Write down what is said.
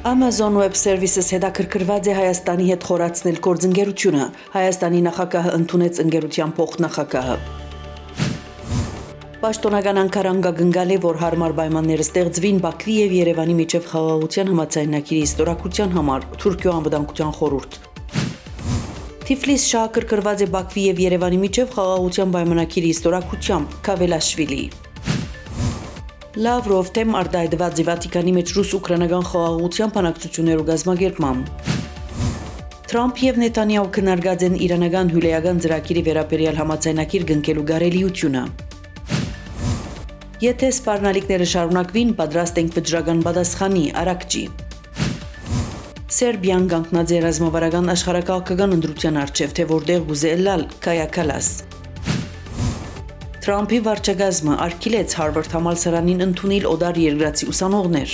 Amazon Web Services հետաքրքրված է Հայաստանի հետ խորացնել գործընկերությունը։ Հայաստանի նախագահը ընդունեց ընկերության փոխնախագահը։ Պաշտոնական Անկարան գնգալ է, որ հարմար պայմաններ ստեղծվին Բաքվի եւ Երևանի միջև խաղաղության համաձայնագիրի ստորագրության համար Թուրքիո անվտանգության խորհուրդ։ Թիֆլիս շահագրգռված է Բաքվի եւ Երևանի միջև խաղաղության պայմանագիրի ստորագրությամբ Քավելաշվիլի։ Լավրով թեմ արտահայտված Վատիկանի մեջ ռուս-ուկրաինական խաղաղության բանակցություններու կազմակերպմամբ։ Թրամփ եւ Նեթանյահու քննարկած են իրանական հյուրեական ծրագիրի վերաբերյալ համաձայնագիր կնքելու կարելիությունը։ Եթե սպառնալիքները շարունակվին, պատրաստ ենք վճռական պատասխանի, Արաքչի։ Սերբիան կանգնած է ռազմավարական աշխարհակաղակական ընտրության առջև, թե որտեղ գուզե լալ Կայա Կալաս։ Թրամփի վարչակազմը արգելեց Հարվարդ համալսարանին ընդունել օտար երկրացի ուսանողներ։